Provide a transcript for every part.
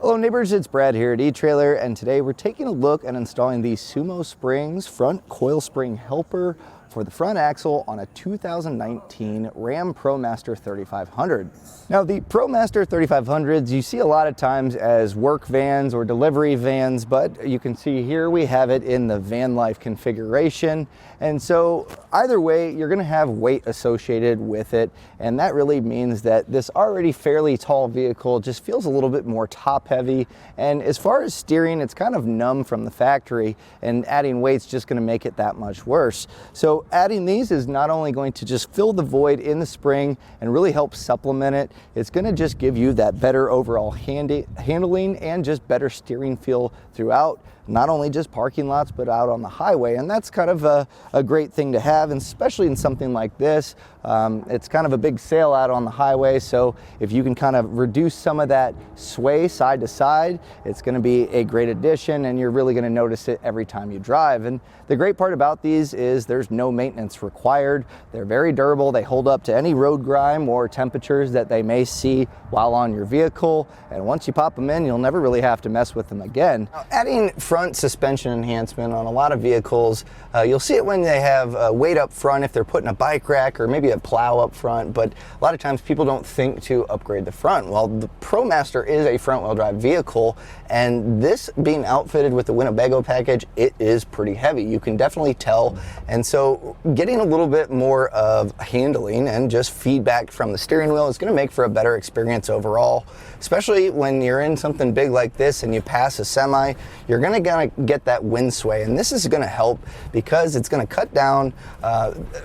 Hello neighbors, it's Brad here at eTrailer, and today we're taking a look at installing the SumoSprings front coil spring helper for the front axle on a 2019 Ram ProMaster 3500. Now the ProMaster 3500s you see a lot of times as work vans or delivery vans, but you can see here we have it in the van life configuration. And so either way, you're gonna have weight associated with it. And that really means that this already fairly tall vehicle just feels a little bit more top heavy. And as far as steering, it's kind of numb from the factory, and adding weight's just gonna make it that much worse. So adding these is not only going to just fill the void in the spring and really help supplement it, it's gonna just give you that better overall handling and just better steering feel throughout, not only just parking lots, but out on the highway. And that's kind of a great thing to have, and especially in something like this. It's kind of a big sail out on the highway, so if you can kind of reduce some of that sway side to side, it's gonna be a great addition, and you're really gonna notice it every time you drive. And the great part about these is there's no maintenance required. They're very durable. They hold up to any road grime or temperatures that they may see while on your vehicle. And once you pop them in, you'll never really have to mess with them again. Now, adding front suspension enhancement on a lot of vehicles, you'll see it when they have weight up front, if they're putting a bike rack or maybe a plow up front, but a lot of times people don't think to upgrade the front. Well, the ProMaster is a front wheel drive vehicle, and this being outfitted with the Winnebago package, it is pretty heavy. You can definitely tell. And so getting a little bit more of handling and just feedback from the steering wheel is gonna make for a better experience overall, especially when you're in something big like this and you pass a semi, you're gonna get that wind sway. And this is gonna help because it's gonna cut down,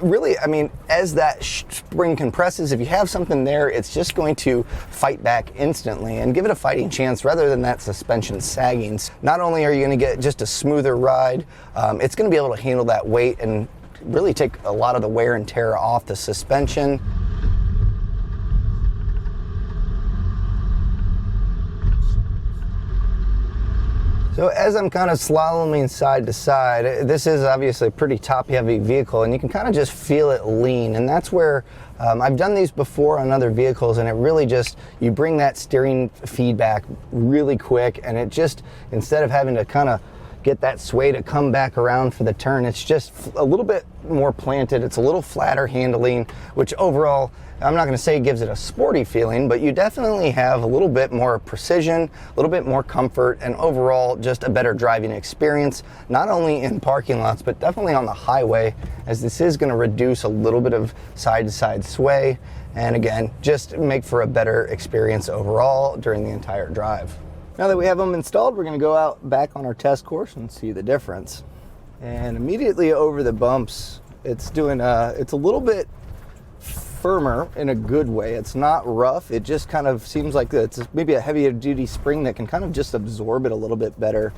really, I mean, as that spring compresses, if you have something there, it's just going to fight back instantly and give it a fighting chance rather than that suspension sagging. Not only are you gonna get just a smoother ride, it's gonna be able to handle that weight and really take a lot of the wear and tear off the suspension. So as I'm kind of slaloming side to side, this is obviously a pretty top heavy vehicle, and you can kind of just feel it lean. And that's where I've done these before on other vehicles, and it really just, you bring that steering feedback really quick, and it just, instead of having to kind of get that sway to come back around for the turn, it's just a little bit more planted. It's a little flatter handling, which overall, I'm not gonna say gives it a sporty feeling, but you definitely have a little bit more precision, a little bit more comfort, and overall just a better driving experience, not only in parking lots, but definitely on the highway, as this is gonna reduce a little bit of side-to-side sway, and again, just make for a better experience overall during the entire drive. Now that we have them installed, we're gonna go out back on our test course and see the difference. And immediately over the bumps, it's doing it's a little bit firmer in a good way. It's not rough. It just kind of seems like it's maybe a heavier duty spring that can kind of just absorb it a little bit better.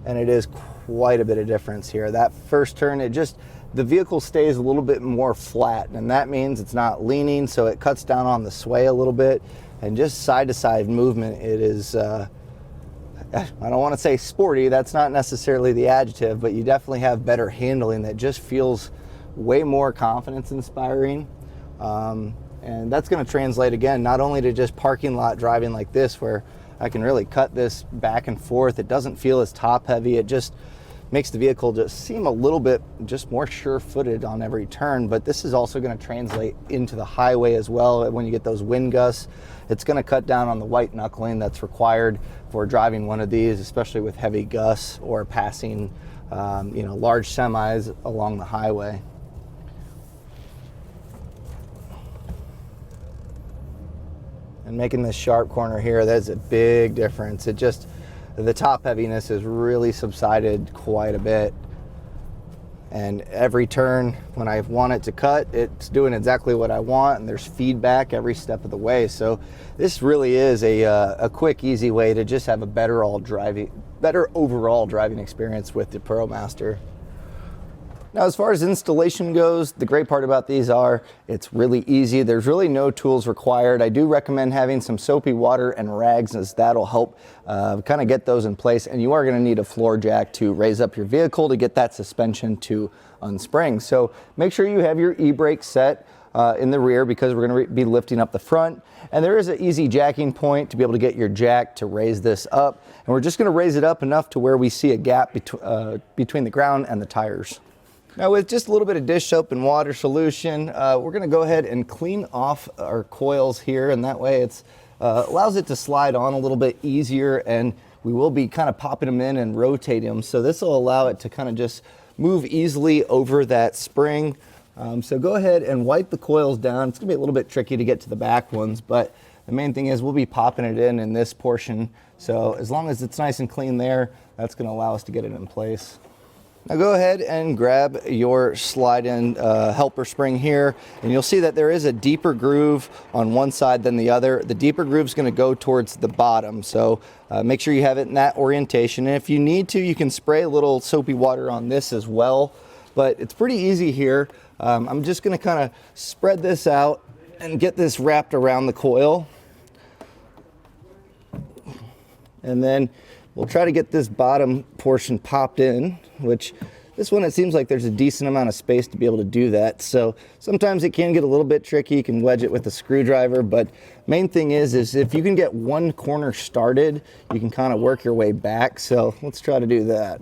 And it is quite a bit of difference here. That first turn, the vehicle stays a little bit more flat, and that means it's not leaning, so it cuts down on the sway a little bit, and just side to side movement, it is, I don't want to say sporty, that's not necessarily the adjective, but you definitely have better handling that just feels way more confidence inspiring. And that's going to translate again, not only to just parking lot driving like this, where I can really cut this back and forth. It doesn't feel as top heavy. It just makes the vehicle just seem a little bit just more sure-footed on every turn. But this is also going to translate into the highway as well. When you get those wind gusts, it's going to cut down on the white knuckling that's required for driving one of these, especially with heavy gusts or passing large semis along the highway. And making this sharp corner here, that's a big difference. It just, the top heaviness has really subsided quite a bit. And every turn, when I want it to cut, it's doing exactly what I want, and there's feedback every step of the way. So this really is a quick, easy way to just have a better overall driving experience with the ProMaster. Now, as far as installation goes, the great part about these are it's really easy. There's really no tools required. I do recommend having some soapy water and rags, as that'll help kind of get those in place. And you are going to need a floor jack to raise up your vehicle to get that suspension to unspring. So make sure you have your e-brake set in the rear, because we're going to be lifting up the front. And there is an easy jacking point to be able to get your jack to raise this up. And we're just going to raise it up enough to where we see a gap between the ground and the tires. Now, with just a little bit of dish soap and water solution, we're going to go ahead and clean off our coils here, and that way it allows it to slide on a little bit easier, and we will be kind of popping them in and rotating them. So this will allow it to kind of just move easily over that spring. So go ahead and wipe the coils down. It's going to be a little bit tricky to get to the back ones, but the main thing is we'll be popping it in this portion. So as long as it's nice and clean there, that's going to allow us to get it in place. Now go ahead and grab your slide-in helper spring here, and you'll see that there is a deeper groove on one side than the other. The deeper groove is going to go towards the bottom, so make sure you have it in that orientation. And if you need to, you can spray a little soapy water on this as well, but it's pretty easy here. I'm just going to kind of spread this out and get this wrapped around the coil. And then we'll try to get this bottom portion popped in, which this one, it seems like there's a decent amount of space to be able to do that. So sometimes it can get a little bit tricky. You can wedge it with a screwdriver, but main thing is if you can get one corner started, you can kind of work your way back. So let's try to do that.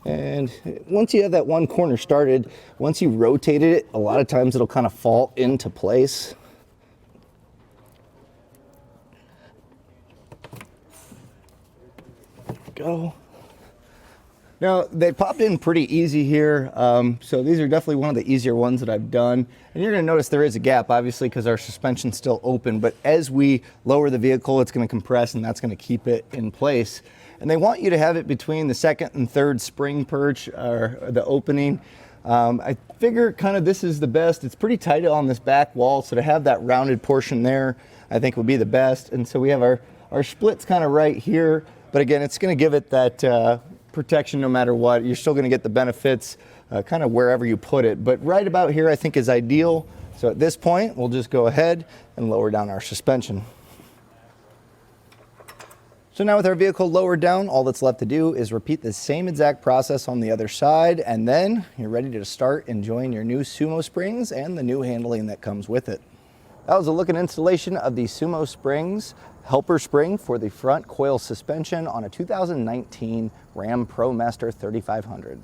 And once you have that one corner started, once you rotate it, a lot of times it'll kind of fall into place. There we go. Now, they popped in pretty easy here, so these are definitely one of the easier ones that I've done. And you're going to notice there is a gap, obviously, because our suspension's still open, but as we lower the vehicle, it's going to compress, and that's going to keep it in place. And they want you to have it between the second and third spring perch, or the opening. I figure kind of this is the best. It's pretty tight on this back wall, so to have that rounded portion there, I think would be the best. And so we have our splits kind of right here, but again, it's going to give it that protection no matter what. You're still going to get the benefits kind of wherever you put it, but right about here I think is ideal. So at this point, we'll just go ahead and lower down our suspension. So now with our vehicle lowered down, all that's left to do is repeat the same exact process on the other side, and then you're ready to start enjoying your new SumoSprings and the new handling that comes with it. That was a look at installation of the SumoSprings helper spring for the front coil suspension on a 2019 Ram ProMaster 3500.